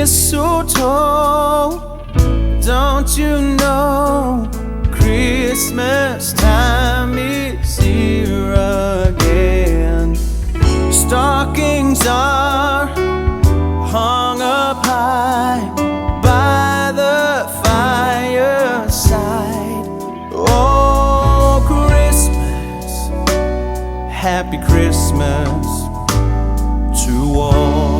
mistletoe. Don't you know Christmas time is here again? Stockings are hung up high by the fireside. Oh, Christmas, happy Christmas to all.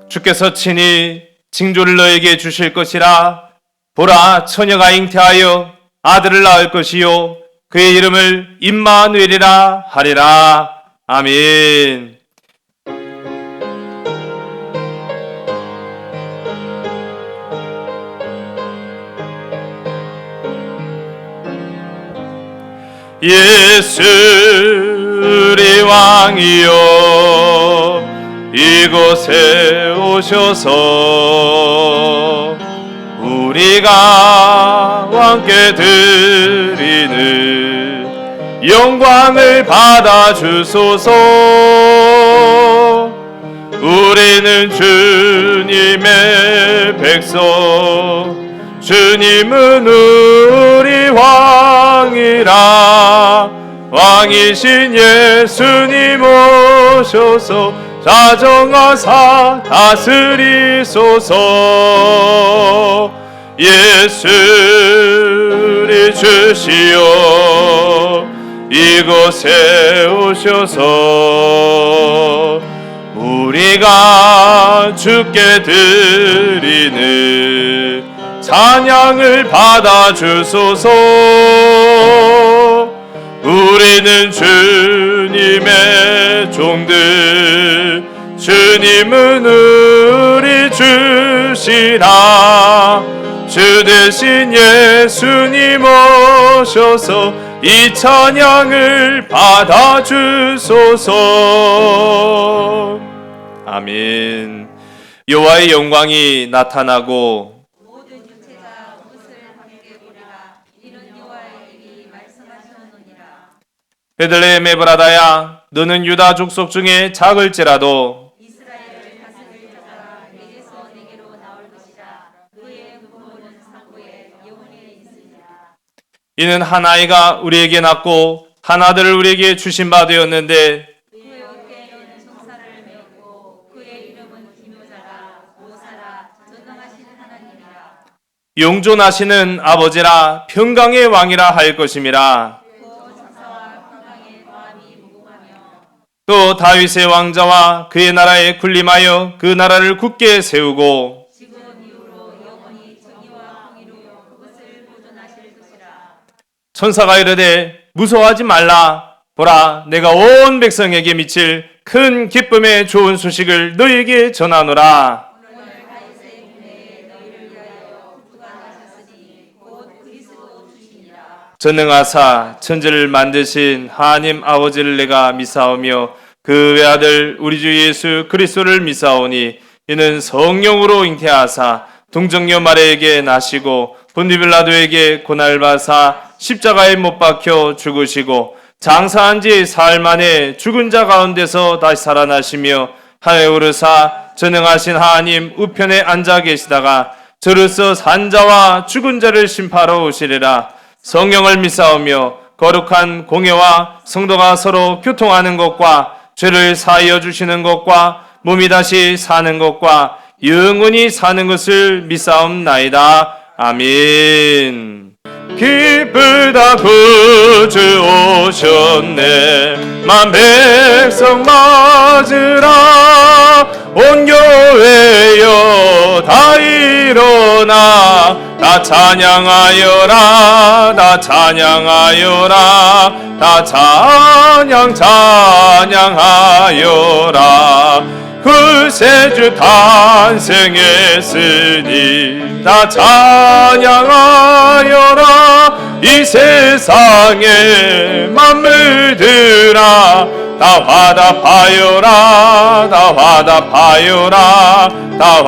주께서 친히 징조를 너에게 주실 것이라. 보라, 처녀가 잉태하여 아들을 낳을 것이요 그의 이름을 임마누엘이라 하리라. 아멘. 예수 우리 왕이여 이곳에 오셔서 우리가 왕께 드리는 영광을 받아 주소서. 우리는 주님의 백성, 주님은 우리 왕이라. 왕이신 예수님 오셔서 자정하사 다스리소서. 예수를 주시어 이곳에 오셔서 우리가 주께 드리는 찬양을 받아 주소서. 우리는 주님의 종들, 주님은 우리 주시라. 주 대신 예수님 오셔서 이 찬양을 받아 주소서. 아멘. 여호와의 영광이 나타나고 베들레헴 에브라다야, 너는 유다 족속 중에 작을지라도 이스라엘을 다스릴 자가 내게서 내게로 나올 것이라. 그의 부모는 상고에 영원히 있으리라. 이는 한 아이가 우리에게 낳고 한 아들을 우리에게 주신 바 되었는데 그의 어깨에는 청사를 메었고 그의 이름은 기묘자라, 모사라, 전능하신 하나님이라. 용존하시는 아버지라, 평강의 왕이라 할 것임이라. 또 다윗의 왕자와 그의 나라에 군림하여 그 나라를 굳게 세우고 지금 이후로 영원히 정의와 공의로 그것을 보존하실 것이라. 천사가 이르되 무서워하지 말라. 보라, 내가 온 백성에게 미칠 큰 기쁨의 좋은 소식을 너희에게 전하노라. 오늘 다윗의 군대에 너희를 위하여 구주가 나셨으니 곧 그리스도 주시니라. 전능하사 천지를 만드신 하나님 아버지를 내가 믿사오며 그 외아들 우리 주 예수 그리스도를 믿사오니 이는 성령으로 잉태하사 동정녀 마리아에게 나시고 본디빌라도에게 고난을 받사 십자가에 못 박혀 죽으시고 장사한 지 사흘 만에 죽은 자 가운데서 다시 살아나시며 하늘에 오르사 전능하신 하나님 우편에 앉아 계시다가 저로서 산 자와 죽은 자를 심판하러 오시리라. 성령을 믿사오며 거룩한 공예와 성도가 서로 교통하는 것과 죄를 사하여 주시는 것과 몸이 다시 사는 것과 영원히 사는 것을 믿사옵나이다. 아멘. 기쁘다 구주 오셨네. 만 백성 맞으라. 온 교회여 다 일어나 다 찬양하여라 다 찬양하여라 다 찬양하여라 구세주 탄생했으니 다 찬양하여라 이 세상의 만물들아 다 화답하여라 다 화답하여라 다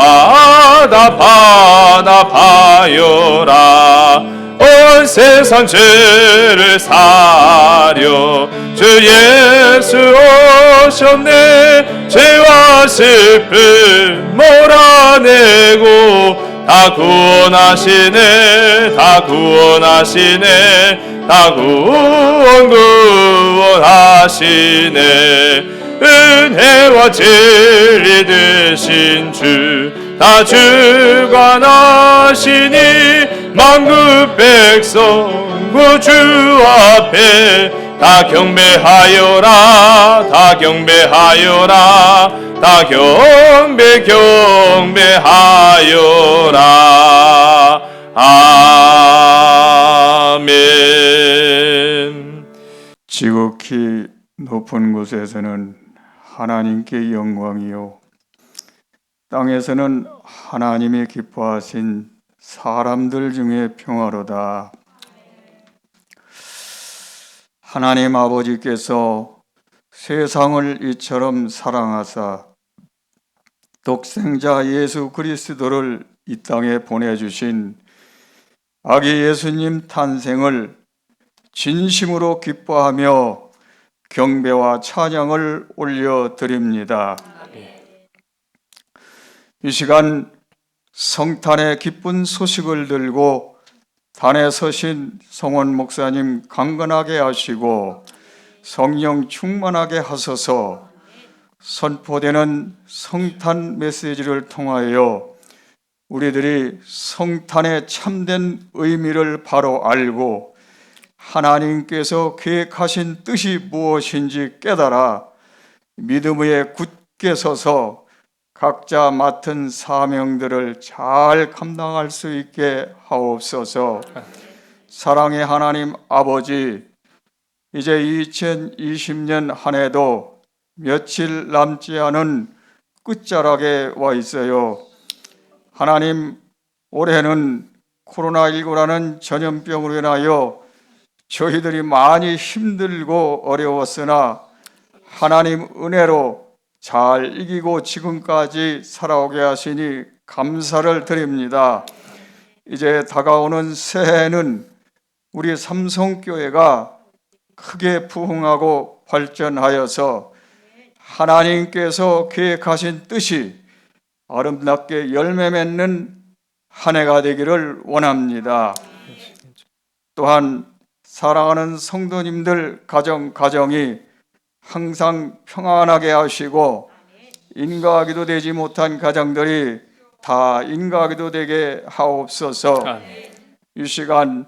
화답하여라 온 세상 죄를 사려 주 예수 오셨네 죄와 슬픔 몰아내고 다 구원하시네 다 구원하시네 다 구원하시네 은혜와 진리 되신 주 다 주관하시니 만국 백성 구주 앞에 다 경배하여라 다 경배하여라 다 경배하여라 아멘. 지극히 높은 곳에서는 하나님께 영광이요 땅에서는 하나님이 기뻐하신 사람들 중에 평화로다. 하나님 아버지께서 세상을 이처럼 사랑하사 독생자 예수 그리스도를 이 땅에 보내주신 아기 예수님 탄생을 진심으로 기뻐하며 경배와 찬양을 올려드립니다. 이 시간 성탄의 기쁜 소식을 들고 단에 서신 성원 목사님 강건하게 하시고 성령 충만하게 하소서. 선포되는 성탄 메시지를 통하여 우리들이 성탄의 참된 의미를 바로 알고 하나님께서 계획하신 뜻이 무엇인지 깨달아 믿음 위에 굳게 서서 각자 맡은 사명들을 잘 감당할 수 있게 하옵소서. 사랑의 하나님 아버지, 이제 2020년 한 해도 며칠 남지 않은 끝자락에 와 있어요. 하나님, 올해는 코로나19라는 전염병으로 인하여 저희들이 많이 힘들고 어려웠으나 하나님 은혜로 잘 이기고 지금까지 살아오게 하시니 감사를 드립니다. 이제 다가오는 새해는 우리 삼성교회가 크게 부흥하고 발전하여서 하나님께서 계획하신 뜻이 아름답게 열매 맺는 한 해가 되기를 원합니다. 또한 사랑하는 성도님들 가정이 항상 평안하게 하시고 인가하기도 되지 못한 가정들이 다 인가하기도 되게 하옵소서. 이 시간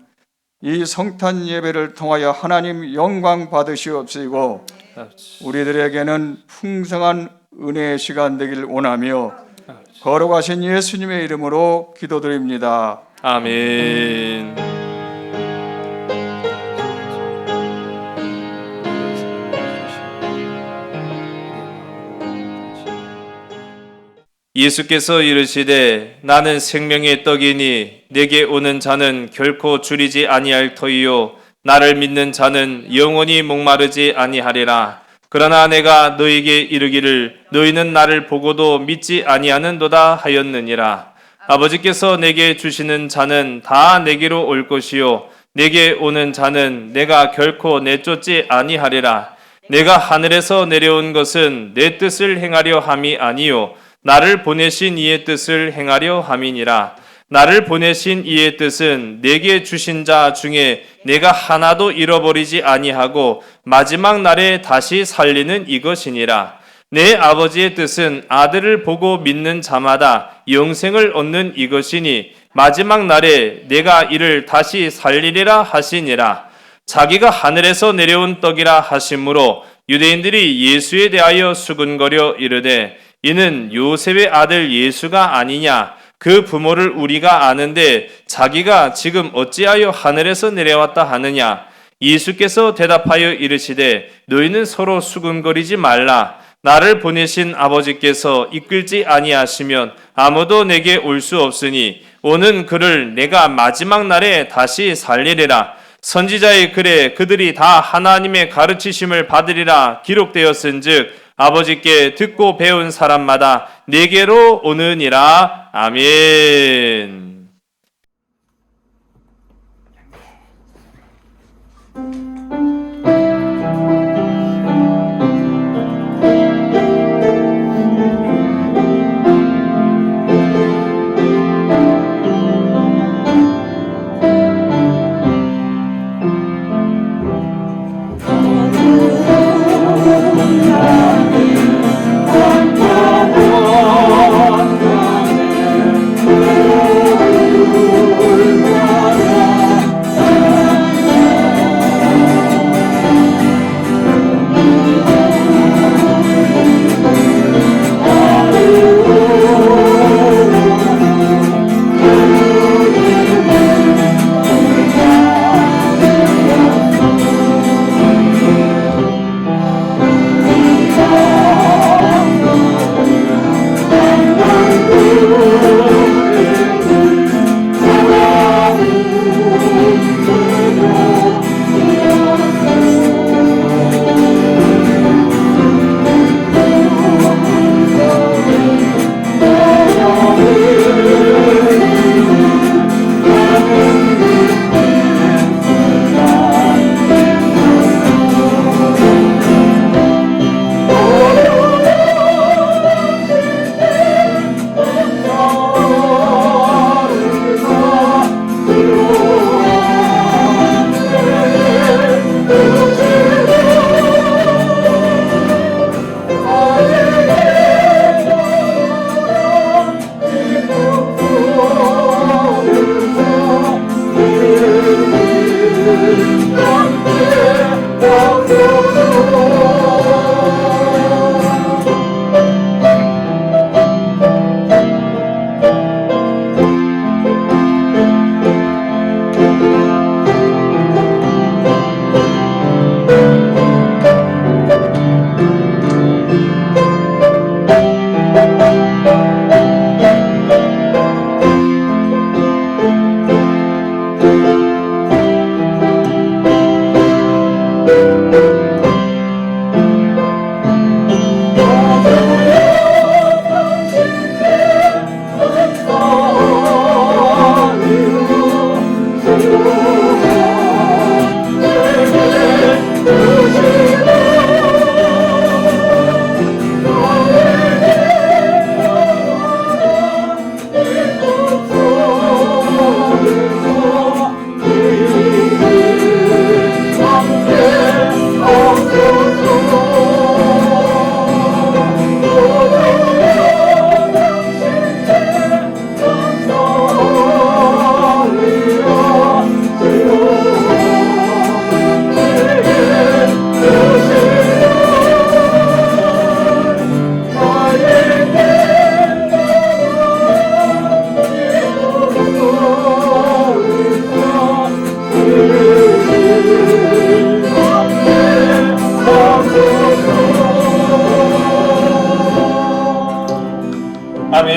이 성탄 예배를 통하여 하나님 영광 받으시옵시고 우리들에게는 풍성한 은혜의 시간 되길 원하며 거룩하신 예수님의 이름으로 기도드립니다. 아멘. 예수께서 이르시되 나는 생명의 떡이니 내게 오는 자는 결코 줄이지 아니할 터이요 나를 믿는 자는 영원히 목마르지 아니하리라. 그러나 내가 너희에게 이르기를 너희는 나를 보고도 믿지 아니하는도다 하였느니라. 아버지께서 내게 주시는 자는 다 내게로 올 것이요 내게 오는 자는 내가 결코 내쫓지 아니하리라. 내가 하늘에서 내려온 것은 내 뜻을 행하려 함이 아니요 나를 보내신 이의 뜻을 행하려 함이니라. 나를 보내신 이의 뜻은 내게 주신 자 중에 내가 하나도 잃어버리지 아니하고 마지막 날에 다시 살리는 이것이니라. 내 아버지의 뜻은 아들을 보고 믿는 자마다 영생을 얻는 이것이니 마지막 날에 내가 이를 다시 살리리라 하시니라. 자기가 하늘에서 내려온 떡이라 하심으로 유대인들이 예수에 대하여 수군거려 이르되 이는 요셉의 아들 예수가 아니냐? 그 부모를 우리가 아는데 자기가 지금 어찌하여 하늘에서 내려왔다 하느냐? 예수께서 대답하여 이르시되 너희는 서로 수군거리지 말라. 나를 보내신 아버지께서 이끌지 아니하시면 아무도 내게 올 수 없으니 오는 그를 내가 마지막 날에 다시 살리리라. 선지자의 글에 그들이 다 하나님의 가르치심을 받으리라 기록되었은즉 아버지께 듣고 배운 사람마다 내게로 오느니라. 아멘.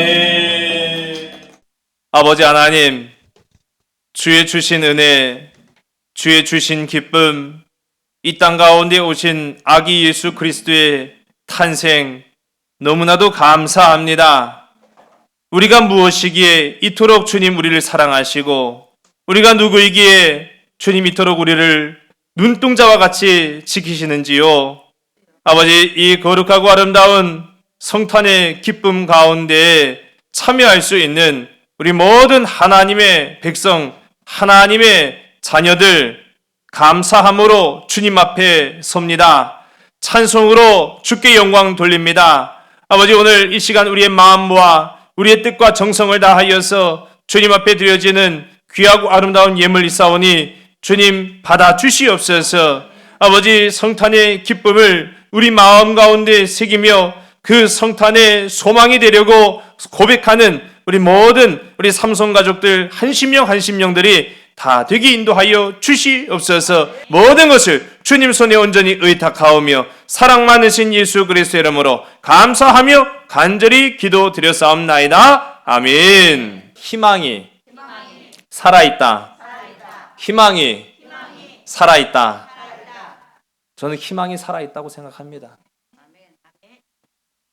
아멘. 아버지 하나님, 주의 주신 은혜, 주의 주신 기쁨, 이 땅 가운데 오신 아기 예수 그리스도의 탄생 너무나도 감사합니다. 우리가 무엇이기에 이토록 주님 우리를 사랑하시고 우리가 누구이기에 주님 이토록 우리를 눈동자와 같이 지키시는지요. 아버지, 이 거룩하고 아름다운 성탄의 기쁨 가운데 참여할 수 있는 우리 모든 하나님의 백성, 하나님의 자녀들 감사함으로 주님 앞에 섭니다. 찬송으로 주께 영광 돌립니다. 아버지, 오늘 이 시간 우리의 마음 모아 우리의 뜻과 정성을 다하여서 주님 앞에 드려지는 귀하고 아름다운 예물 있사오니 주님 받아 주시옵소서. 아버지, 성탄의 기쁨을 우리 마음 가운데 새기며 그 성탄의 소망이 되려고 고백하는 우리 모든 우리 삼손 가족들 한 심령들이 다 되게 인도하여 주시옵소서. 모든 것을 주님 손에 온전히 의탁하오며 사랑 많으신 예수 그리스도의 이름으로 감사하며 간절히 기도드렸사옵나이다. 아멘. 희망이 살아있다. 희망이 살아있다. 저는 희망이 살아있다고 생각합니다.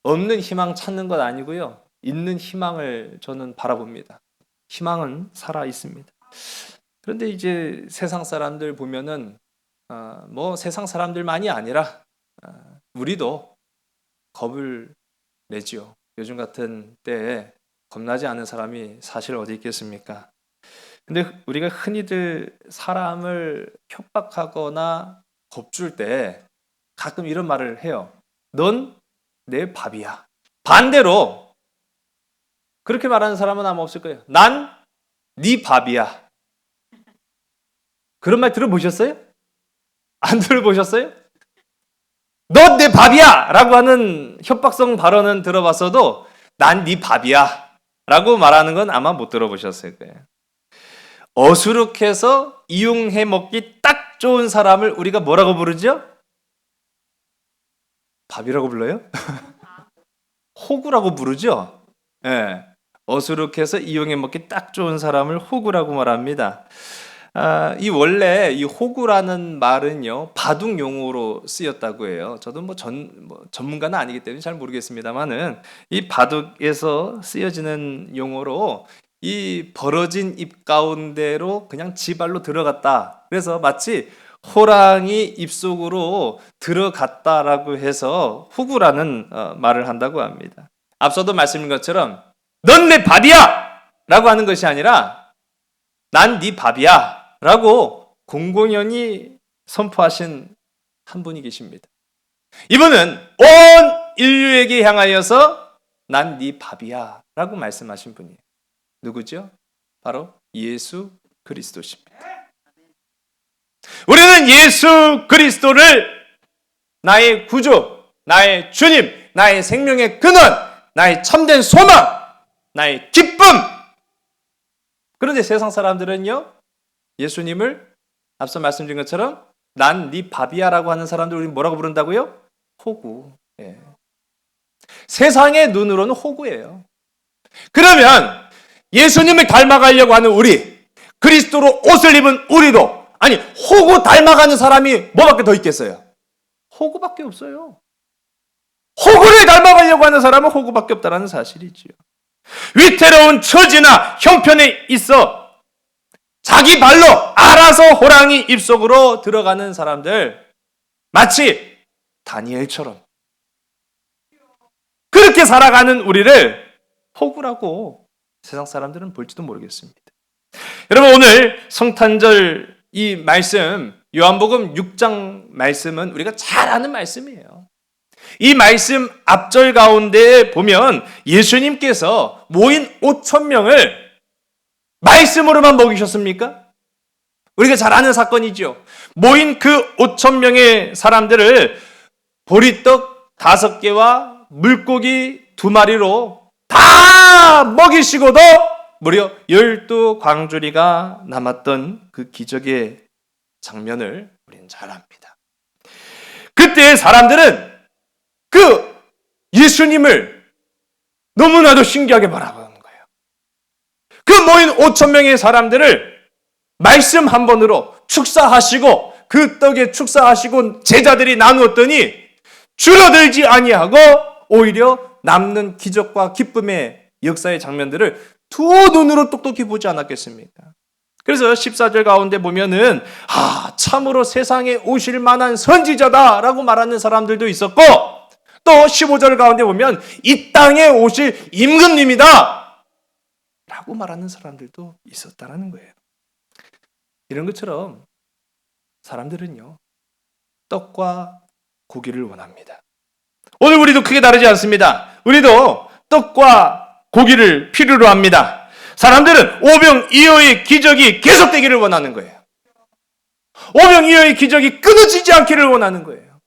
없는 희망 찾는 것 아니고요. 있는 희망을 저는 바라봅니다. 희망은 살아있습니다. 그런데 이제 세상 사람들 보면은 뭐 세상 사람들만이 아니라 우리도 겁을 내지요. 요즘 같은 때에 겁나지 않은 사람이 사실 어디 있겠습니까? 근데 우리가 흔히들 사람을 협박하거나 겁줄 때 가끔 이런 말을 해요. 넌 내 밥이야. 반대로 그렇게 말하는 사람은 아마 없을 거예요. 난 네 밥이야. 그런 말 들어보셨어요? 안 들어보셨어요? 너 내 밥이야! 라고 하는 협박성 발언은 들어봤어도 난 네 밥이야! 라고 말하는 건 아마 못 들어보셨을 거예요. 어수룩해서 이용해 먹기 딱 좋은 사람을 우리가 뭐라고 부르죠? 밥이라고 불러요? 호구라고 부르죠? 예. 어수룩해서 이용해 먹기 딱 좋은 사람을 호구라고 말합니다. 이 원래 이 호구라는 말은요 바둑 용어로 쓰였다고 해요. 저도 전문가는 아니기 때문에 잘 모르겠습니다만은 이 바둑에서 쓰여지는 용어로 이 벌어진 입 가운데로 그냥 지발로 들어갔다. 그래서 마치 호랑이 입속으로 들어갔다라고 해서 호구라는 말을 한다고 합니다. 앞서도 말씀인 것처럼 넌 내 밥이야! 라고 하는 것이 아니라 난 네 밥이야! 라고 공공연히 선포하신 한 분이 계십니다. 이분은 온 인류에게 향하여서 난 네 밥이야! 라고 말씀하신 분이에요. 누구죠? 바로 예수 그리스도십니다. 우리는 예수 그리스도를 나의 구주, 나의 주님, 나의 생명의 근원, 나의 참된 소망, 나의 기쁨. 그런데 세상 사람들은요, 예수님을 앞서 말씀드린 것처럼 난 네 밥이야라고 하는 사람들 우리 뭐라고 부른다고요? 호구. 예. 세상의 눈으로는 호구예요. 그러면 예수님을 닮아가려고 하는 우리, 그리스도로 옷을 입은 우리도 아니 호구 닮아가는 사람이 뭐밖에 더 있겠어요? 호구밖에 없어요. 호구를 닮아가려고 하는 사람은 호구밖에 없다는 사실이지요. 위태로운 처지나 형편에 있어 자기 발로 알아서 호랑이 입속으로 들어가는 사람들 마치 다니엘처럼 그렇게 살아가는 우리를 호구라고 세상 사람들은 볼지도 모르겠습니다. 여러분 오늘 성탄절 이 말씀 요한복음 6장 말씀은 우리가 잘 아는 말씀이에요. 이 말씀 앞절 가운데 보면 예수님께서 모인 5,000명을 말씀으로만 먹이셨습니까? 우리가 잘 아는 사건이죠. 모인 그 5,000명의 사람들을 보리떡 5개와 물고기 2마리로 다 먹이시고도 무려 12광주리가 남았던 그 기적의 장면을 우리는 잘 압니다. 그때 사람들은 그 예수님을 너무나도 신기하게 바라보는 거예요. 그 모인 5,000명의 사람들을 말씀 한 번으로 축사하시고 그 떡에 축사하시고 제자들이 나누었더니 줄어들지 아니하고 오히려 남는 기적과 기쁨의 역사의 장면들을 두 눈으로 똑똑히 보지 않았겠습니까? 그래서 14절 가운데 보면은 참으로 세상에 오실 만한 선지자다라고 말하는 사람들도 있었고 또 15절 가운데 보면 이 땅에 오실 임금님이다 라고 말하는 사람들도 있었다라는 거예요. 이런 것처럼 사람들은요 떡과 고기를 원합니다. 오늘 우리도 크게 다르지 않습니다. 우리도 떡과 고기를 필요로 합니다. 사람들은 오병이어의 기적이 계속되기를 원하는 거예요. 오병이어의 기적이 끊어지지 않기를 원하는 거예요.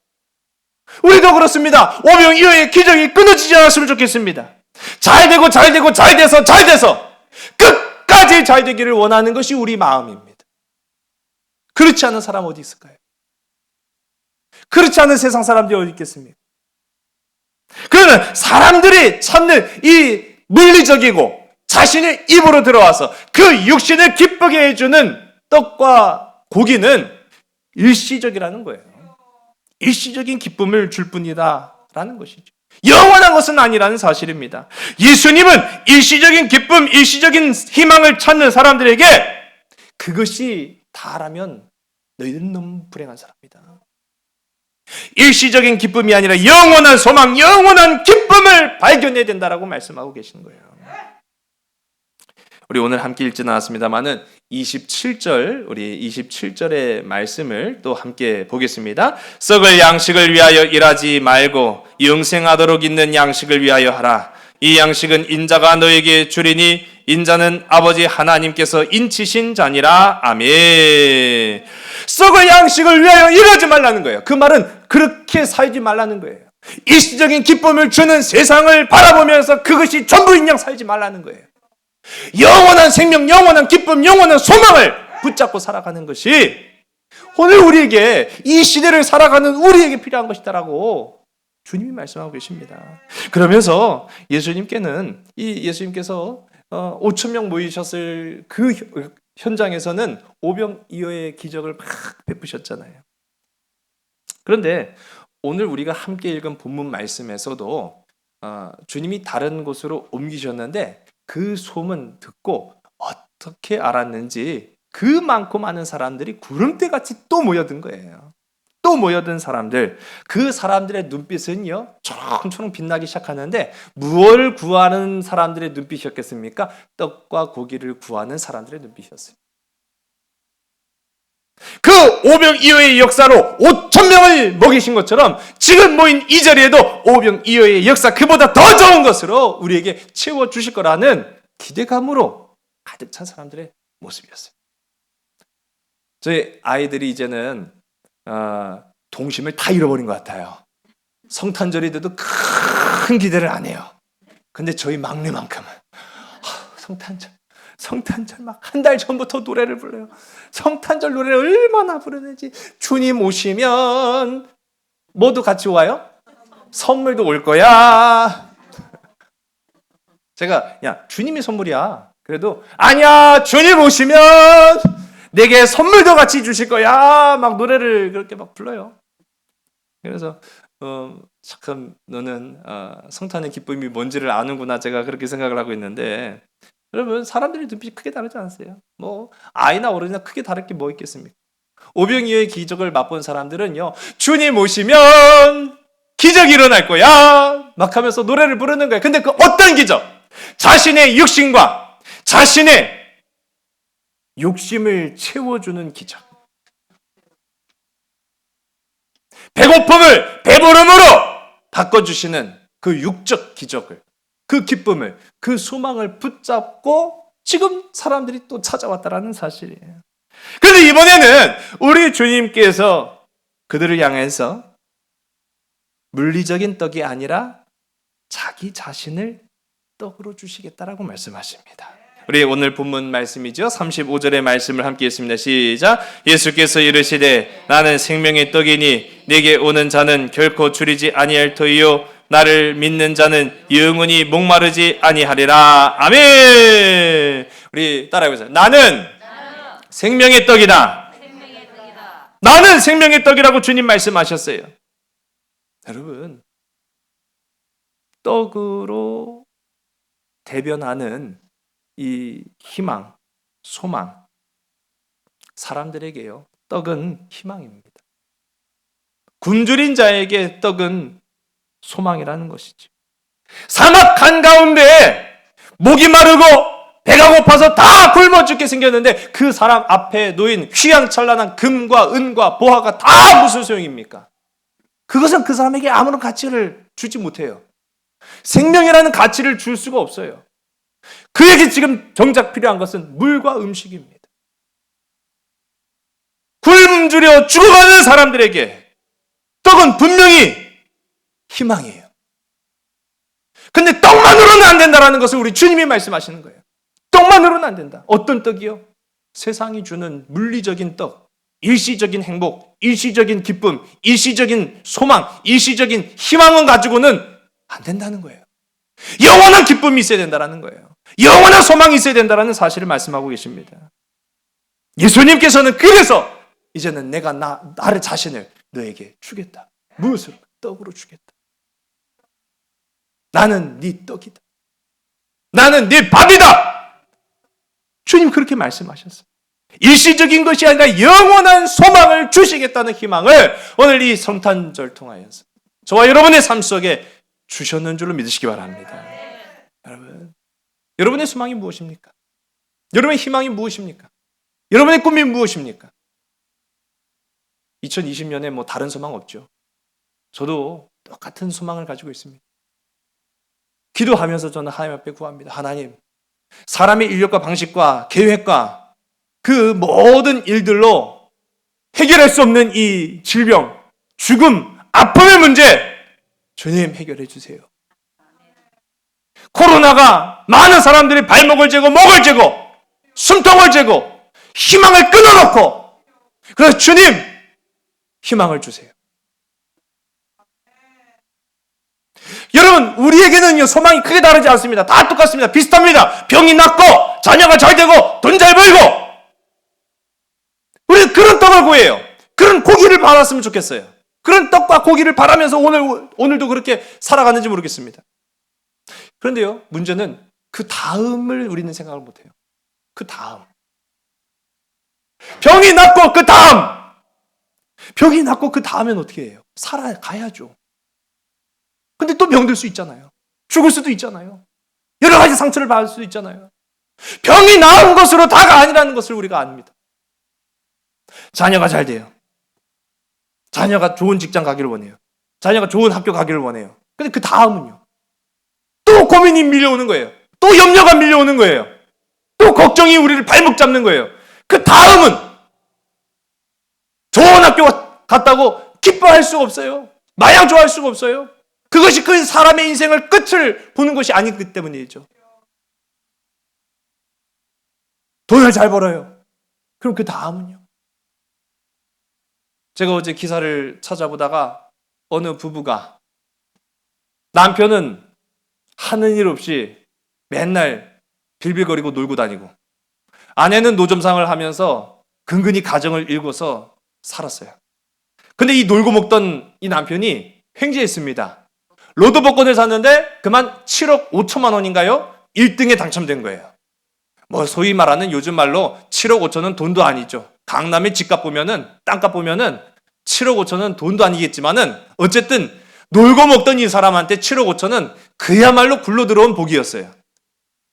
우리도 그렇습니다. 오병이어의 기적이 끊어지지 않았으면 좋겠습니다. 잘 돼서 끝까지 잘 되기를 원하는 것이 우리 마음입니다. 그렇지 않은 사람 어디 있을까요? 그렇지 않은 세상 사람들이 어디 있겠습니까? 그러나 사람들이 찾는 이 물리적이고 자신의 입으로 들어와서 그 육신을 기쁘게 해주는 떡과 고기는 일시적이라는 거예요. 일시적인 기쁨을 줄 뿐이다 라는 것이죠. 영원한 것은 아니라는 사실입니다. 예수님은 일시적인 기쁨, 일시적인 희망을 찾는 사람들에게 그것이 다라면 너희들은 너무 불행한 사람이다. 일시적인 기쁨이 아니라 영원한 소망, 영원한 기쁨을 발견해야 된다라고 말씀하고 계시는 거예요. 우리 오늘 함께 읽지 않았습니다만은 27절, 우리 27절의 말씀을 또 함께 보겠습니다. 썩을 양식을 위하여 일하지 말고 영생하도록 있는 양식을 위하여 하라. 이 양식은 인자가 너에게 주리니 인자는 아버지 하나님께서 인치신 자니라. 아멘. 썩을 양식을 위하여 일하지 말라는 거예요. 그 말은 그렇게 살지 말라는 거예요. 일시적인 기쁨을 주는 세상을 바라보면서 그것이 전부인 양 살지 말라는 거예요. 영원한 생명, 영원한 기쁨, 영원한 소망을 붙잡고 살아가는 것이 오늘 우리에게 이 시대를 살아가는 우리에게 필요한 것이다라고 주님이 말씀하고 계십니다. 그러면서 예수님께서 5천 명 모이셨을 그 현장에서는 오병이어의 기적을 막 베푸셨잖아요. 그런데 오늘 우리가 함께 읽은 본문 말씀에서도 주님이 다른 곳으로 옮기셨는데 그 소문 듣고 어떻게 알았는지 그 많고 많은 사람들이 구름대같이 또 모여든 거예요. 또 모여든 사람들, 그 사람들의 눈빛은요 초롱초롱 빛나기 시작하는데 무엇을 구하는 사람들의 눈빛이었겠습니까? 떡과 고기를 구하는 사람들의 눈빛이었어요. 그 오병이어의 역사로 5천 명을 먹이신 것처럼 지금 모인 이 자리에도 오병이어의 역사 그보다 더 좋은 것으로 우리에게 채워주실 거라는 기대감으로 가득 찬 사람들의 모습이었어요. 저희 아이들이 이제는 동심을 다 잃어버린 것 같아요. 성탄절이 돼도 큰 기대를 안 해요. 근데 저희 막내만큼은 성탄절 막 한 달 전부터 노래를 불러요. 성탄절 노래를 얼마나 부르는지. 주님 오시면 모두 같이 와요? 선물도 올 거야. 제가 야 주님이 선물이야. 그래도 아니야 주님 오시면 내게 선물도 같이 주실 거야. 막 노래를 그렇게 막 불러요. 그래서 참 너는 성탄의 기쁨이 뭔지를 아는구나. 제가 그렇게 생각을 하고 있는데 여러분 사람들의 눈빛이 크게 다르지 않으세요? 뭐 아이나 어른이나 크게 다를 게 뭐 있겠습니까? 오병이어의 기적을 맛본 사람들은요 주님 오시면 기적이 일어날 거야 막 하면서 노래를 부르는 거예요. 근데 그 어떤 기적? 자신의 육신과 자신의 욕심을 채워주는 기적. 배고픔을 배부름으로 바꿔주시는 그 육적 기적을, 그 기쁨을, 그 소망을 붙잡고 지금 사람들이 또 찾아왔다라는 사실이에요. 그런데 이번에는 우리 주님께서 그들을 향해서 물리적인 떡이 아니라 자기 자신을 떡으로 주시겠다라고 말씀하십니다. 우리 오늘 본문 말씀이죠. 35절의 말씀을 함께 읽습니다. 시작. 예수께서 이르시되 나는 생명의 떡이니 내게 오는 자는 결코 줄이지 아니할 터이요 나를 믿는 자는 영원히 목마르지 아니하리라. 아멘. 우리 따라해보세요. 나는 생명의 떡이다. 나는 생명의 떡이라고 주님 말씀하셨어요. 여러분, 떡으로 대변하는 이 희망, 소망, 사람들에게요 떡은 희망입니다. 굶주린 자에게 떡은 소망이라는 것이죠. 사막 한가운데 목이 마르고 배가 고파서 다 굶어 죽게 생겼는데 그 사람 앞에 놓인 휘황찬란한 금과 은과 보화가 다 무슨 소용입니까? 그것은 그 사람에게 아무런 가치를 주지 못해요. 생명이라는 가치를 줄 수가 없어요. 그에게 지금 정작 필요한 것은 물과 음식입니다. 굶주려 죽어가는 사람들에게 떡은 분명히 희망이에요. 근데 떡만으로는 안 된다라는 것을 우리 주님이 말씀하시는 거예요. 떡만으로는 안 된다. 어떤 떡이요? 세상이 주는 물리적인 떡, 일시적인 행복, 일시적인 기쁨, 일시적인 소망, 일시적인 희망을 가지고는 안 된다는 거예요. 영원한 기쁨이 있어야 된다는 거예요. 영원한 소망이 있어야 된다는 사실을 말씀하고 계십니다. 예수님께서는 그래서 이제는 내가 나를 자신을 너에게 주겠다. 무엇으로? 떡으로 주겠다. 나는 네 떡이다. 나는 네 밥이다. 주님 그렇게 말씀하셨어요. 일시적인 것이 아니라 영원한 소망을 주시겠다는 희망을 오늘 이 성탄절 통하여서 저와 여러분의 삶 속에 주셨는 줄로 믿으시기 바랍니다. 여러분의 소망이 무엇입니까? 여러분의 희망이 무엇입니까? 여러분의 꿈이 무엇입니까? 2020년에 뭐 다른 소망 없죠. 저도 똑같은 소망을 가지고 있습니다. 기도하면서 저는 하나님 앞에 구합니다. 하나님, 사람의 인력과 방식과 계획과 그 모든 일들로 해결할 수 없는 이 질병, 죽음, 아픔의 문제 주님 해결해 주세요. 코로나가 많은 사람들이 발목을 재고 목을 재고 숨통을 재고 희망을 끊어놓고 그래서 주님 희망을 주세요. 여러분 우리에게는 소망이 크게 다르지 않습니다. 다 똑같습니다. 비슷합니다. 병이 낫고 자녀가 잘 되고 돈 잘 벌고 우리는 그런 떡을 구해요. 그런 고기를 받았으면 좋겠어요. 그런 떡과 고기를 바라면서 오늘도 그렇게 살아가는지 모르겠습니다. 그런데요, 문제는 그 다음을 우리는 생각을 못해요. 그 다음. 병이 낫고 그 다음. 병이 낫고 그 다음엔 어떻게 해요? 살아가야죠. 근데 또 병들 수 있잖아요. 죽을 수도 있잖아요. 여러 가지 상처를 받을 수도 있잖아요. 병이 나은 것으로 다가 아니라는 것을 우리가 압니다. 자녀가 잘 돼요. 자녀가 좋은 직장 가기를 원해요. 자녀가 좋은 학교 가기를 원해요. 근데 그 다음은요. 또 고민이 밀려오는 거예요. 또 염려가 밀려오는 거예요. 또 걱정이 우리를 발목 잡는 거예요. 그 다음은 좋은 학교 갔다고 기뻐할 수가 없어요. 마냥 좋아할 수가 없어요. 그것이 그 사람의 인생을 끝을 보는 것이 아니기 때문이죠. 돈을 잘 벌어요. 그럼 그 다음은요? 제가 어제 기사를 찾아보다가 어느 부부가 남편은 하는 일 없이 맨날 빌빌거리고 놀고 다니고 아내는 노점상을 하면서 근근히 가정을 일궈서 살았어요. 근데 이 놀고 먹던 이 남편이 횡재했습니다. 로또 복권을 샀는데 그만 7억 5천만 원인가요? 1등에 당첨된 거예요. 뭐 소위 말하는 요즘 말로 7억 5천은 돈도 아니죠. 강남의 집값 보면은 땅값 보면은 7억 5천은 돈도 아니겠지만은 어쨌든 놀고 먹던 이 사람한테 7억 5천은 그야말로 굴러 들어온 복이었어요.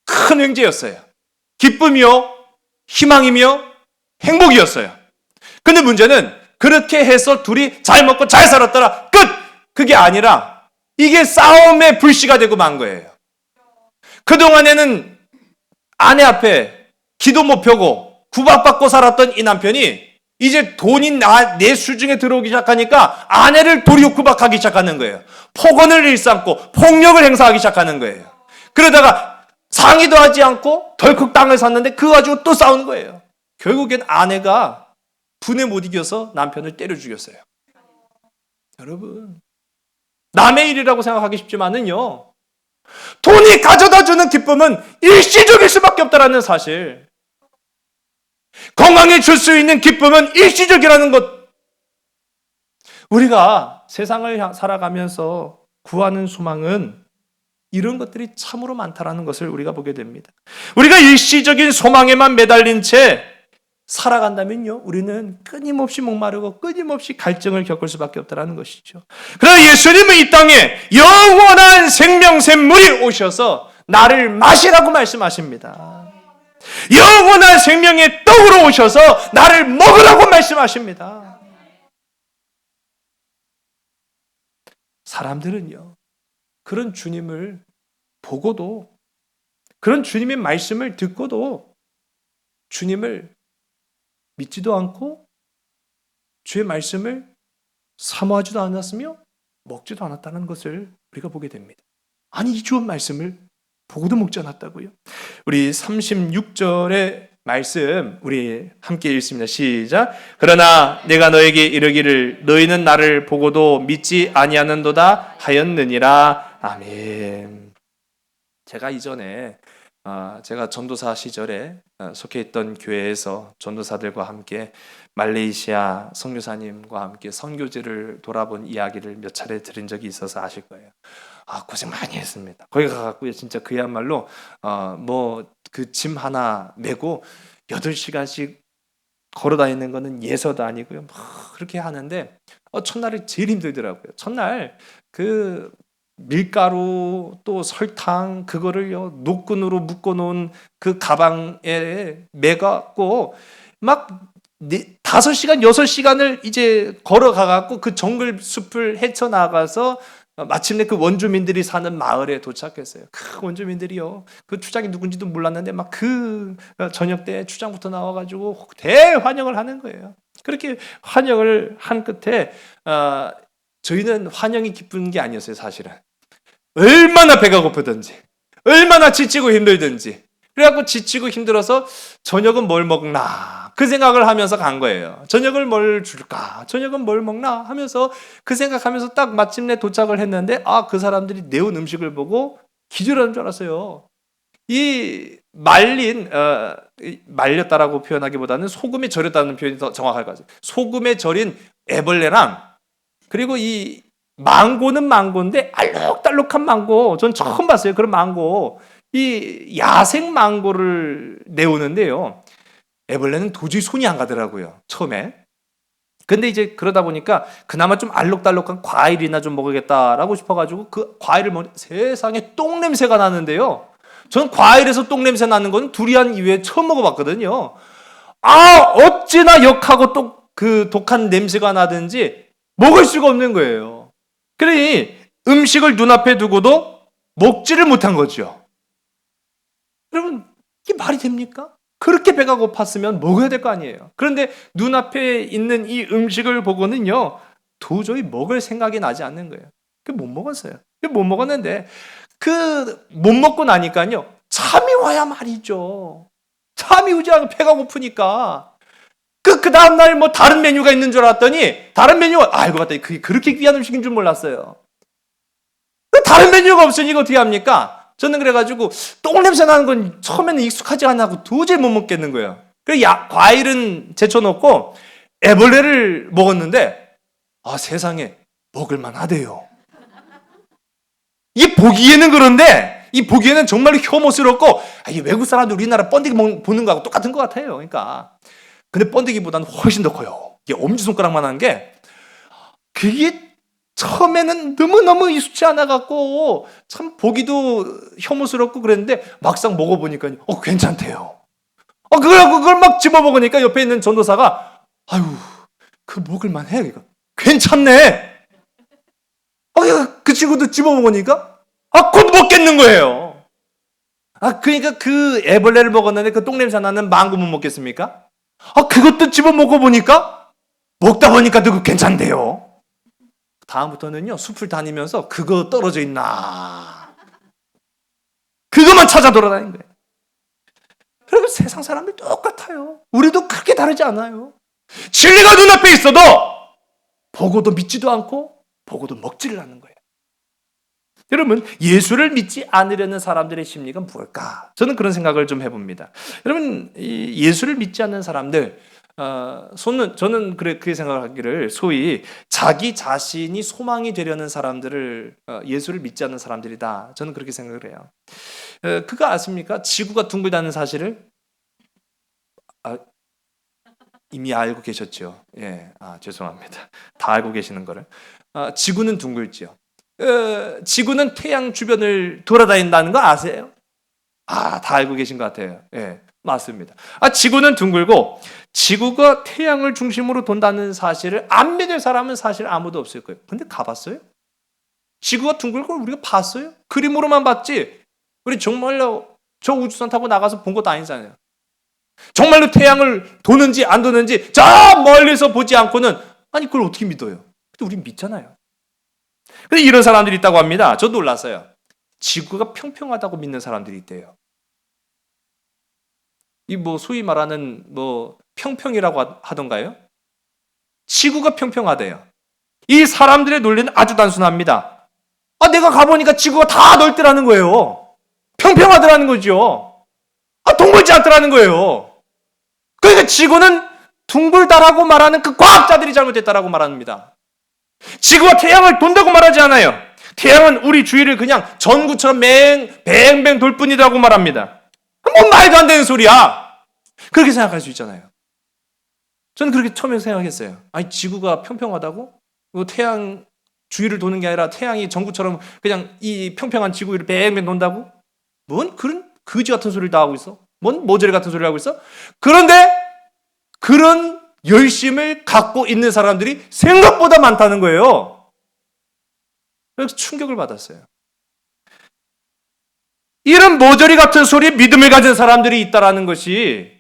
큰 횡재였어요. 기쁨이요, 희망이며 행복이었어요. 근데 문제는 그렇게 해서 둘이 잘 먹고 잘 살았더라. 끝! 그게 아니라 이게 싸움의 불씨가 되고 만 거예요. 그동안에는 아내 앞에 기도 못 펴고 구박받고 살았던 이 남편이 이제 돈이 내 수중에 들어오기 시작하니까 아내를 도리어 구박하기 시작하는 거예요. 폭언을 일삼고 폭력을 행사하기 시작하는 거예요. 그러다가 상의도 하지 않고 덜컥 땅을 샀는데 그거 가지고 또 싸우는 거예요. 결국엔 아내가 분에 못 이겨서 남편을 때려 죽였어요. 여러분, 남의 일이라고 생각하기 쉽지만은요, 돈이 가져다 주는 기쁨은 일시적일 수밖에 없다는 사실. 건강에 줄 수 있는 기쁨은 일시적이라는 것. 우리가 세상을 살아가면서 구하는 소망은 이런 것들이 참으로 많다라는 것을 우리가 보게 됩니다. 우리가 일시적인 소망에만 매달린 채 살아간다면요, 우리는 끊임없이 목마르고 끊임없이 갈증을 겪을 수밖에 없다는 것이죠. 그러나 예수님은 이 땅에 영원한 생명샘물이 오셔서 나를 마시라고 말씀하십니다. 영원한 생명의 떡으로 오셔서 나를 먹으라고 말씀하십니다. 사람들은요, 그런 주님을 보고도, 그런 주님의 말씀을 듣고도 주님을 믿지도 않고 주의 말씀을 사모하지도 않았으며 먹지도 않았다는 것을 우리가 보게 됩니다. 아니, 이 주원 말씀을 보고도 먹지 않았다고요? 우리 36절의 말씀 우리 함께 읽습니다. 시작. 그러나 내가 너에게 이르기를 너희는 나를 보고도 믿지 아니하는도다 하였느니라. 아멘. 제가 이전에 제가 전도사 시절에 속해 있던 교회에서 전도사들과 함께 말레이시아 선교사님과 함께 선교지를 돌아본 이야기를 몇 차례 들은 적이 있어서 아실 거예요. 고생 많이 했습니다. 거기 가갖고 진짜 그야말로 뭐 그 짐 하나 메고 8시간씩 걸어 다니는 거는 예서도 아니고요. 그렇게 하는데 첫날이 제일 힘들더라고요. 첫날 그 밀가루 또 설탕 그거를요 노끈으로 묶어 놓은 그 가방에 매갖고 막 5시간 6시간을 이제 걸어가 갖고 그 정글 숲을 헤쳐나가서 마침내 그 원주민들이 사는 마을에 도착했어요. 그 원주민들이요 그 추장이 누군지도 몰랐는데 막 그 저녁 때 추장부터 나와가지고 대환영을 하는 거예요. 그렇게 환영을 한 끝에 저희는 환영이 기쁜 게 아니었어요. 사실은 얼마나 배가 고프든지 얼마나 지치고 힘들든지 그래갖고 지치고 힘들어서 저녁은 뭘 먹나 그 생각을 하면서 간 거예요. 저녁을 뭘 줄까? 저녁은 뭘 먹나? 하면서 그 생각하면서 딱 마침내 도착을 했는데 그 사람들이 내온 음식을 보고 기절하는 줄 알았어요. 이 말렸다라고 표현하기보다는 소금에 절였다는 표현이 더 정확할 것 같아요. 소금에 절인 애벌레랑 그리고 이 망고는 망고인데 알록달록한 망고 전 처음 봤어요. 그런 망고 이 야생 망고를 내오는데요. 애벌레는 도저히 손이 안 가더라고요. 처음에. 근데 이제 그러다 보니까 그나마 좀 알록달록한 과일이나 좀 먹어야겠다라고 싶어가지고 그 과일을 먹는 세상에 똥 냄새가 나는데요. 전 과일에서 똥 냄새 나는 건 두리안 이외에 처음 먹어봤거든요. 어찌나 역하고 또 그 독한 냄새가 나든지 먹을 수가 없는 거예요. 그러니 음식을 눈앞에 두고도 먹지를 못한 거죠. 여러분, 이게 말이 됩니까? 그렇게 배가 고팠으면 먹어야 될 거 아니에요. 그런데 눈앞에 있는 이 음식을 보고는요, 도저히 먹을 생각이 나지 않는 거예요. 못 먹었어요. 못 먹었는데, 못 먹고 나니까요, 잠이 와야 말이죠. 잠이 오지 않고 배가 고프니까. 그 다음날 뭐 다른 메뉴가 있는 줄 알았더니, 다른 메뉴가, 알고 봤더니 그게 그렇게 귀한 음식인 줄 몰랐어요. 다른 메뉴가 없으니 이거 어떻게 합니까? 저는 그래가지고 똥냄새 나는 건 처음에는 익숙하지 않아서 도저히 못 먹겠는 거예요. 그래서 과일은 제쳐놓고 애벌레를 먹었는데 세상에 먹을만 하대요. 이 보기에는 그런데 이 보기에는 정말로 혐오스럽고 이 외국 사람들 우리나라 번데기 보는 거하고 똑같은 것 같아요. 그러니까 근데 번데기보다는 훨씬 더 커요. 이게 엄지손가락만한 게 그게 처음에는 너무너무 익숙치 않아갖고 참 보기도 혐오스럽고 그랬는데 막상 먹어보니까 괜찮대요. 그걸 막 집어먹으니까 옆에 있는 전도사가 그 먹을만 해. 괜찮네. 그 친구도 집어먹으니까 곧 먹겠는 거예요. 그러니까 그 애벌레를 먹었는데 그 똥냄새 나는 망고 못 먹겠습니까? 그것도 집어먹어보니까 먹다 보니까 그거 괜찮대요. 다음부터는요, 숲을 다니면서 그거 떨어져 있나. 그것만 찾아 돌아다니는 거예요. 여러분, 세상 사람들 똑같아요. 우리도 크게 다르지 않아요. 진리가 눈앞에 있어도 보고도 믿지도 않고 보고도 먹지를 않는 거예요. 여러분, 예수를 믿지 않으려는 사람들의 심리가 무엇일까? 저는 그런 생각을 좀 해봅니다. 여러분, 이 예수를 믿지 않는 사람들, 저는 그렇게 생각하기를 소위 자기 자신이 소망이 되려는 사람들을 예수를 믿지 않는 사람들이다. 저는 그렇게 생각을 해요. 그거 아십니까? 지구가 둥글다는 사실을 이미 알고 계셨죠. 예, 죄송합니다. 다 알고 계시는 거를. 지구는 둥글지요. 지구는 태양 주변을 돌아다닌다는 거 아세요? 다 알고 계신 것 같아요. 예, 맞습니다. 지구는 둥글고 지구가 태양을 중심으로 돈다는 사실을 안 믿을 사람은 사실 아무도 없을 거예요. 근데 가봤어요? 지구가 둥글고 우리가 봤어요? 그림으로만 봤지. 우리 정말로 저 우주선 타고 나가서 본 것도 아니잖아요. 정말로 태양을 도는지 안 도는지 저 멀리서 보지 않고는 그걸 어떻게 믿어요? 근데 우린 믿잖아요. 근데 이런 사람들이 있다고 합니다. 저 놀랐어요. 지구가 평평하다고 믿는 사람들이 있대요. 이 뭐 소위 말하는 뭐 평평이라고 하던가요? 지구가 평평하대요. 이 사람들의 논리는 아주 단순합니다. 내가 가보니까 지구가 다 넓더라는 거예요. 평평하더라는 거죠. 둥글지 않더라는 거예요. 그러니까 지구는 둥글다라고 말하는 그 과학자들이 잘못했다라고 말합니다. 지구가 태양을 돈다고 말하지 않아요. 태양은 우리 주위를 그냥 전구처럼 뱅뱅 돌 뿐이라고 말합니다. 뭔 말도 안 되는 소리야. 그렇게 생각할 수 있잖아요. 저는 그렇게 처음에 생각했어요. 아니, 지구가 평평하다고? 태양 주위를 도는 게 아니라 태양이 전구처럼 그냥 이 평평한 지구 위를 뱅뱅 돈다고? 뭔 그런 거지 같은 소리를 다 하고 있어? 뭔 모조리 같은 소리를 하고 있어? 그런데 그런 열심을 갖고 있는 사람들이 생각보다 많다는 거예요. 그래서 충격을 받았어요. 이런 모조리 같은 소리에 믿음을 가진 사람들이 있다라는 것이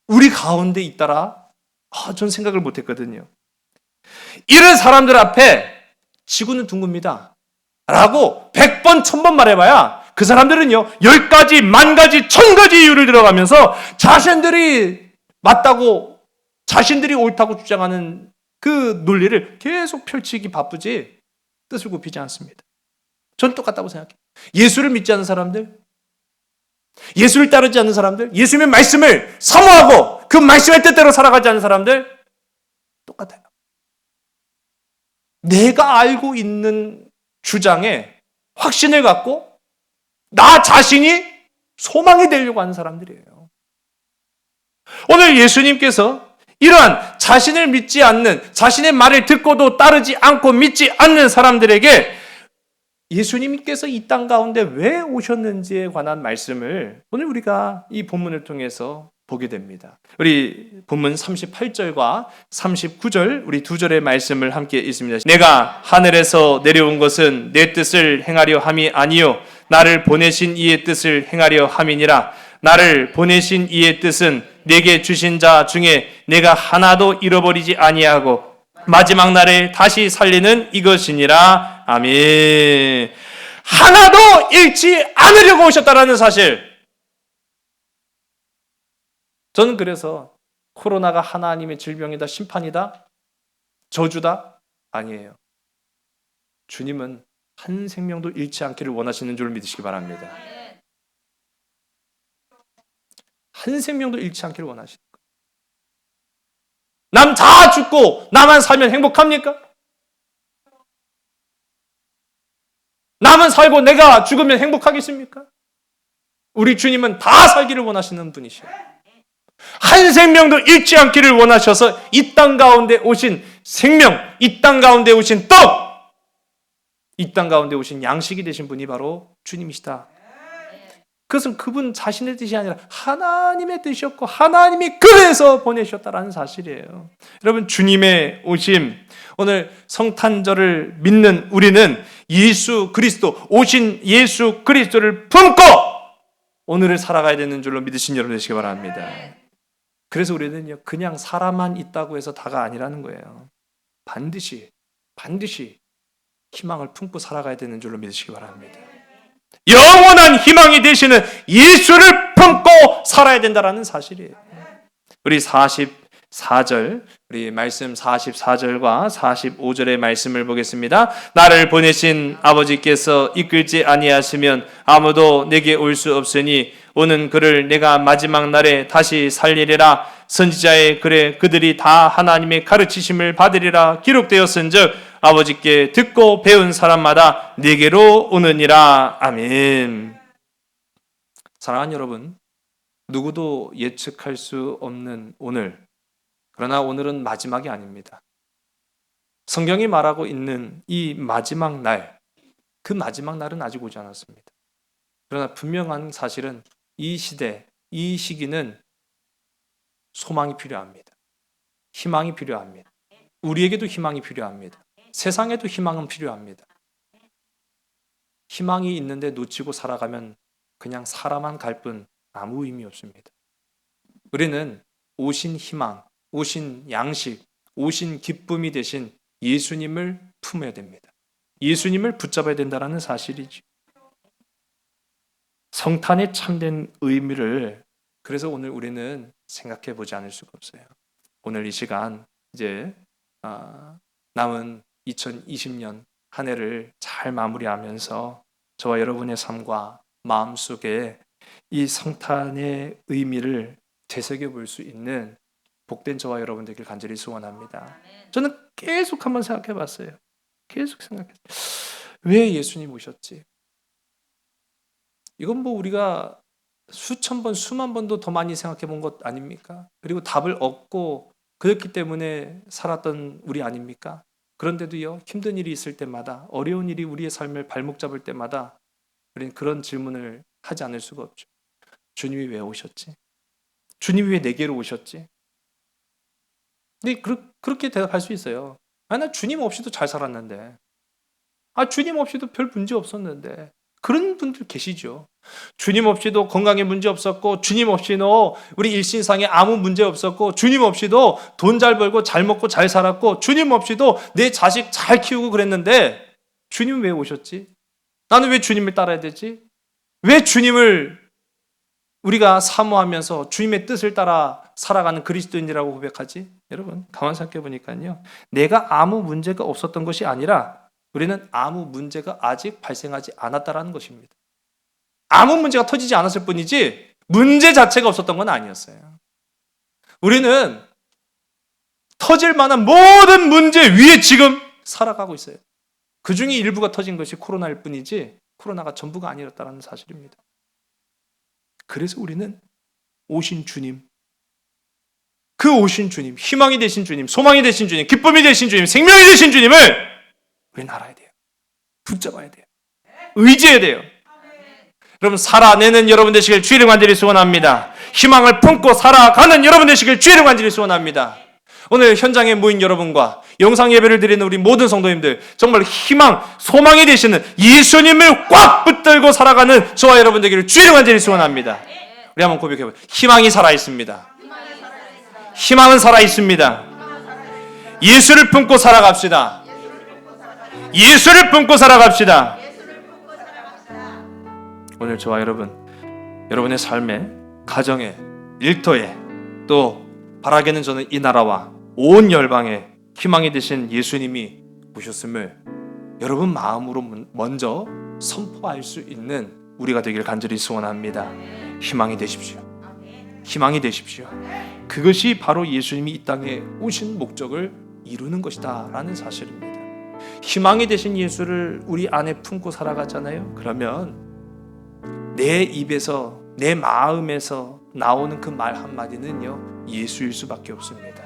우리 가운데 있다라? 전 생각을 못했거든요. 이런 사람들 앞에 지구는 둥굽니다 라고 100번, 1000번 말해봐야 그 사람들은요 10가지, 10,000가지, 1000가지 이유를 들어가면서 자신들이 맞다고, 자신들이 옳다고 주장하는 그 논리를 계속 펼치기 바쁘지 뜻을 굽히지 않습니다. 전 똑같다고 생각해요. 예수를 믿지 않는 사람들, 예수를 따르지 않는 사람들, 예수님의 말씀을 사모하고 그 말씀의 뜻대로 살아가지 않는 사람들 똑같아요. 내가 알고 있는 주장에 확신을 갖고 나 자신이 소망이 되려고 하는 사람들이에요. 오늘 예수님께서 이러한 자신을 믿지 않는, 자신의 말을 듣고도 따르지 않고 믿지 않는 사람들에게 예수님께서 이 땅 가운데 왜 오셨는지에 관한 말씀을 오늘 우리가 이 본문을 통해서 보게 됩니다. 우리 본문 38절과 39절 우리 두 절의 말씀을 함께 읽습니다. 내가 하늘에서 내려온 것은 내 뜻을 행하려 함이 아니요 나를 보내신 이의 뜻을 행하려 함이니라. 나를 보내신 이의 뜻은 내게 주신 자 중에 내가 하나도 잃어버리지 아니하고 마지막 날에 다시 살리는 이것이니라. 아멘. 하나도 잃지 않으려고 오셨다라는 사실. 저는 그래서 코로나가 하나님의 질병이다, 심판이다, 저주다? 아니에요. 주님은 한 생명도 잃지 않기를 원하시는 줄 믿으시기 바랍니다. 한 생명도 잃지 않기를 원하시는 거예요. 남 다 죽고 나만 살면 행복합니까? 남은 살고 내가 죽으면 행복하겠습니까? 우리 주님은 다 살기를 원하시는 분이시에요. 한 생명도 잃지 않기를 원하셔서 이 땅 가운데 오신 생명, 이 땅 가운데 오신 떡, 이 땅 가운데 오신 양식이 되신 분이 바로 주님이시다. 그것은 그분 자신의 뜻이 아니라 하나님의 뜻이었고 하나님이 그래서 보내셨다라는 사실이에요. 여러분, 주님의 오심, 오늘 성탄절을 믿는 우리는 예수 그리스도, 오신 예수 그리스도를 품고 오늘을 살아가야 되는 줄로 믿으신 여러분 되시기 바랍니다. 그래서 우리는요 그냥 사람만 있다고 해서 다가 아니라는 거예요. 반드시 희망을 품고 살아가야 되는 줄로 믿으시기 바랍니다. 영원한 희망이 되시는 예수를 품고 살아야 된다는 사실이에요. 우리 44절, 우리 말씀 44절과 45절의 말씀을 보겠습니다. 나를 보내신 아버지께서 이끌지 아니하시면 아무도 내게 올 수 없으니 오는 그를 내가 마지막 날에 다시 살리리라. 선지자의 글에 그들이 다 하나님의 가르치심을 받으리라 기록되었은즉 아버지께 듣고 배운 사람마다 내게로 오느니라. 아멘. 사랑하는 여러분, 누구도 예측할 수 없는 오늘, 그러나 오늘은 마지막이 아닙니다. 성경이 말하고 있는 이 마지막 날, 그 마지막 날은 아직 오지 않았습니다. 그러나 분명한 사실은 이 시대, 이 시기는 소망이 필요합니다. 희망이 필요합니다. 우리에게도 희망이 필요합니다. 세상에도 희망은 필요합니다. 희망이 있는데 놓치고 살아가면 그냥 살아만 갈 뿐 아무 의미 없습니다. 우리는 오신 희망, 오신 양식, 오신 기쁨이 되신 예수님을 품어야 됩니다. 예수님을 붙잡아야 된다는 사실이죠. 성탄의 참된 의미를 그래서 오늘 우리는 생각해 보지 않을 수가 없어요. 오늘 이 시간 이제 남은 2020년 한 해를 잘 마무리하면서 저와 여러분의 삶과 마음속에 이 성탄의 의미를 되새겨 볼 수 있는 복된 저와 여러분 되길 간절히 소원합니다. 저는 계속 한번 생각해 봤어요. 계속 생각했어요. 왜 예수님 오셨지? 이건 뭐 우리가 수천 번, 수만 번도 더 많이 생각해 본 것 아닙니까? 그리고 답을 얻고 그렇기 때문에 살았던 우리 아닙니까? 그런데도요, 힘든 일이 있을 때마다, 어려운 일이 우리의 삶을 발목 잡을 때마다 우리는 그런 질문을 하지 않을 수가 없죠. 주님이 왜 오셨지? 주님이 왜 내게로 오셨지? 근데 그렇게 대답할 수 있어요. 나 주님 없이도 잘 살았는데. 주님 없이도 별 문제 없었는데. 그런 분들 계시죠. 주님 없이도 건강에 문제 없었고, 주님 없이도 우리 일신상에 아무 문제 없었고, 주님 없이도 돈 잘 벌고 잘 먹고 잘 살았고, 주님 없이도 내 자식 잘 키우고 그랬는데 주님 왜 오셨지? 나는 왜 주님을 따라야 되지? 왜 주님을 우리가 사모하면서 주님의 뜻을 따라 살아가는 그리스도인이라고 고백하지? 여러분 가만 생각해 보니까요, 내가 아무 문제가 없었던 것이 아니라 우리는 아무 문제가 아직 발생하지 않았다라는 것입니다. 아무 문제가 터지지 않았을 뿐이지 문제 자체가 없었던 건 아니었어요. 우리는 터질 만한 모든 문제 위에 지금 살아가고 있어요. 그 중에 일부가 터진 것이 코로나일 뿐이지 코로나가 전부가 아니었다는 사실입니다. 그래서 우리는 오신 주님, 그 오신 주님, 희망이 되신 주님, 소망이 되신 주님, 기쁨이 되신 주님, 생명이 되신 주님을 우리는 알아야 돼요. 붙잡아야 돼요. 의지해야 돼요. 여러분 살아내는 여러분 되시길 주의를 간절히 소원합니다. 희망을 품고 살아가는 여러분 되시길 주의를 간절히 소원합니다. 오늘 현장에 모인 여러분과 영상 예배를 드리는 우리 모든 성도님들, 정말 희망, 소망이 되시는 예수님을 꽉 붙들고 살아가는 저와 여러분 되기를 주의를 간절히 소원합니다. 우리 한번 고백해봐요. 희망이 살아있습니다. 희망은 살아있습니다. 예수를 품고 살아갑시다. 예수를 품고 살아갑시다. 오늘 저와 여러분의 삶에, 가정에, 일터에, 또 바라게는 저는 이 나라와 온 열방에 희망이 되신 예수님이 오셨음을 여러분 마음으로 먼저 선포할 수 있는 우리가 되길 간절히 소원합니다. 희망이 되십시오. 희망이 되십시오. 그것이 바로 예수님이 이 땅에 오신 목적을 이루는 것이다 라는 사실입니다. 희망이 되신 예수를 우리 안에 품고 살아가잖아요. 그러면 내 입에서, 내 마음에서 나오는 그 말 한마디는요, 예수일 수밖에 없습니다.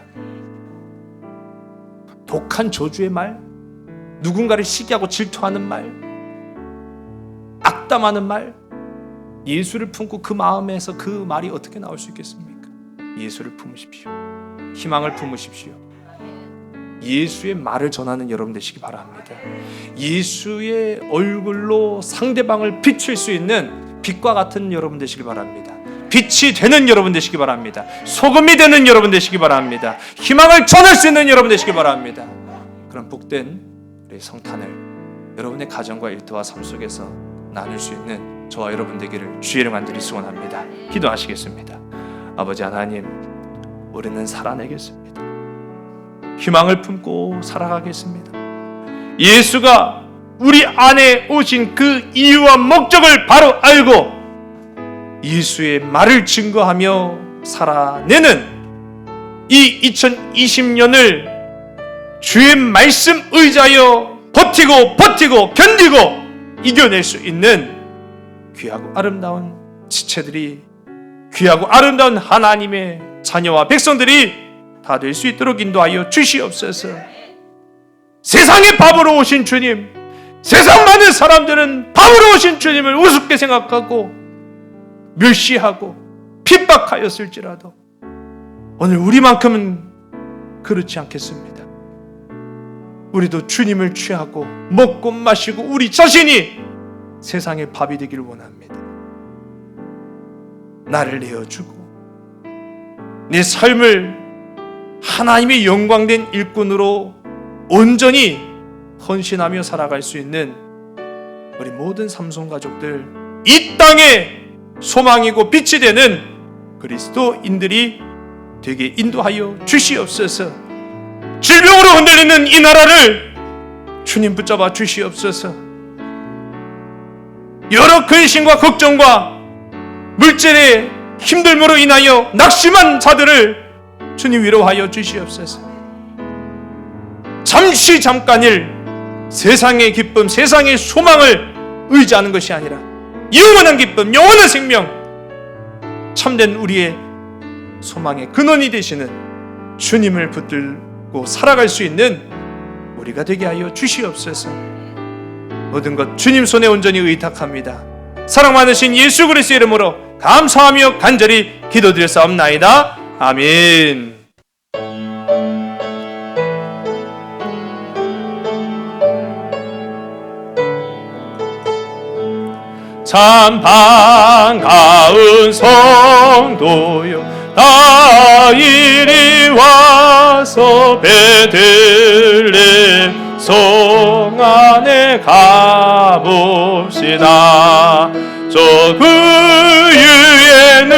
독한 저주의 말, 누군가를 시기하고 질투하는 말, 악담하는 말, 예수를 품고 그 마음에서 그 말이 어떻게 나올 수 있겠습니까? 예수를 품으십시오. 희망을 품으십시오. 예수의 말을 전하는 여러분 되시기 바랍니다. 예수의 얼굴로 상대방을 비출 수 있는 빛과 같은 여러분 되시기 바랍니다. 빛이 되는 여러분 되시기 바랍니다. 소금이 되는 여러분 되시기 바랍니다. 희망을 전할 수 있는 여러분 되시기 바랍니다. 그런 복된 우리 성탄을 여러분의 가정과 일터와 삶 속에서 나눌 수 있는 저와 여러분 되기를 주의 간절히 소원합니다. 기도하시겠습니다. 아버지 하나님, 우리는 살아내겠습니다. 희망을 품고 살아가겠습니다. 예수가 우리 안에 오신 그 이유와 목적을 바로 알고 예수의 말을 증거하며 살아내는 이 2020년을 주의 말씀 의지하여 버티고 견디고 이겨낼 수 있는 귀하고 아름다운 지체들이, 귀하고 아름다운 하나님의 자녀와 백성들이 다 될 수 있도록 인도하여 주시옵소서. 세상의 밥으로 오신 주님, 세상 많은 사람들은 밥으로 오신 주님을 우습게 생각하고 멸시하고 핍박하였을지라도 오늘 우리만큼은 그렇지 않겠습니다. 우리도 주님을 취하고 먹고 마시고 우리 자신이 세상의 밥이 되기를 원합니다. 나를 내어주고 내 삶을 하나님의 영광된 일꾼으로 온전히 헌신하며 살아갈 수 있는 우리 모든 삼손 가족들, 이 땅에 소망이고 빛이 되는 그리스도인들이 되게 인도하여 주시옵소서. 질병으로 흔들리는 이 나라를 주님 붙잡아 주시옵소서. 여러 근심과 걱정과 물질의 힘듦으로 인하여 낙심한 자들을 주님 위로하여 주시옵소서. 잠깐일 세상의 기쁨, 세상의 소망을 의지하는 것이 아니라 영원한 기쁨, 영원한 생명, 참된 우리의 소망의 근원이 되시는 주님을 붙들고 살아갈 수 있는 우리가 되게 하여 주시옵소서. 모든 것 주님 손에 온전히 의탁합니다. 사랑 많으신 예수 그리스도의 이름으로 감사하며 간절히 기도드렸사옵나이다. 아멘. 참 반가운 성도여, 다 이리 와서 베들레헴 성 안에 가봅시다. 저 그유에는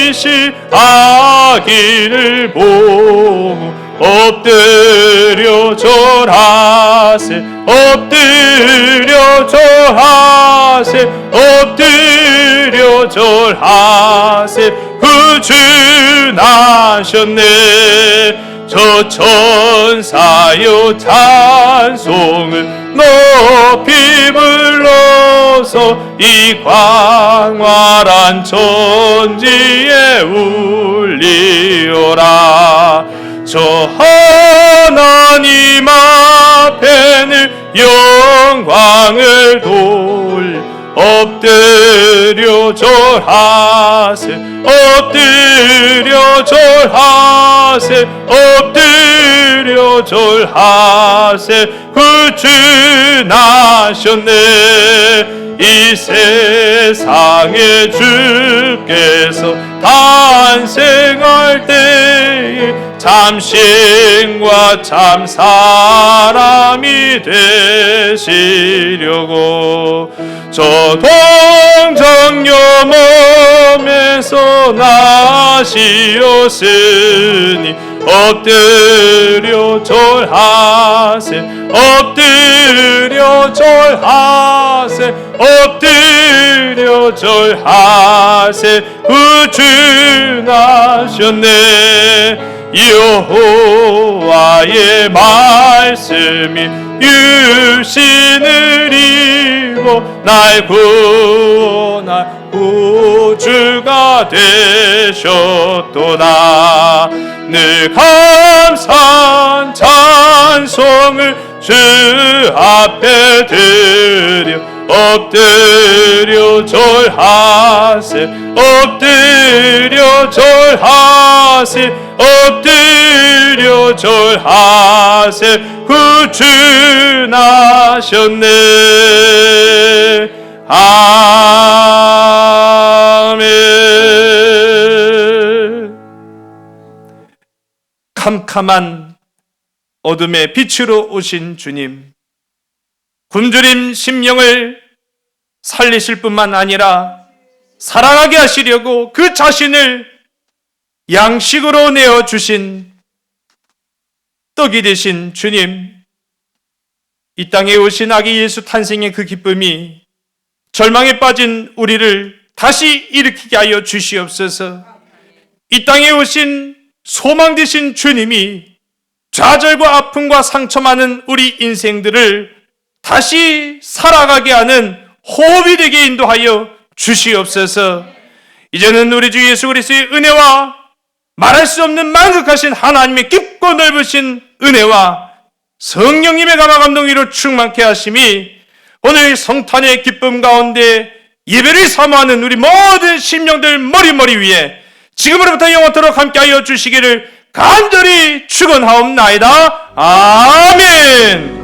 이시 아기를 보고 엎드려 절하세, 엎드려 절하세, 엎드려 절하세. 그 주 나셨네. 저 천사여 찬송을 높이 불러서 이 광활한 천지에 울리어라. 저 하나님 앞에는 영광을 돌 엎드려 절하세, 엎드려 절하세, 엎드려 절하세. 그 주 나셨네. 이 세상에 주께서 탄생할 때에 참신과 참 사람이 되시려고 저 동정녀 몸에서 나시었으니 엎드려 절하세, 엎드려 절하세, 엎드려 절하세. 그 주 나셨네. 여호와의 말씀이 유신을 입어 날 구원할 구주가 되셨도다. 늘 감사한 찬송을 주 앞에 드려 엎드려 절하세, 엎드려 절하세, 엎드려 절하세. 그 주 나셨네. 아멘. 캄캄한 어둠의 빛으로 오신 주님, 굶주린 심령을 살리실 뿐만 아니라 살아나게 하시려고 그 자신을 양식으로 내어주신 떡이 되신 주님, 이 땅에 오신 아기 예수 탄생의 그 기쁨이 절망에 빠진 우리를 다시 일으키게 하여 주시옵소서. 이 땅에 오신 소망 되신 주님이 좌절과 아픔과 상처 많은 우리 인생들을 다시 살아가게 하는 호흡이 되게 인도하여 주시옵소서. 이제는 우리 주 예수 그리스도의 은혜와 말할 수 없는 만극하신 하나님의 깊고 넓으신 은혜와 성령님의 감화 감동으로 충만케 하심이 오늘 성탄의 기쁨 가운데 예배를 사모하는 우리 모든 심령들 머리 위에 지금으로부터 영원토록 함께하여 주시기를 간절히 축원하옵나이다. 아멘.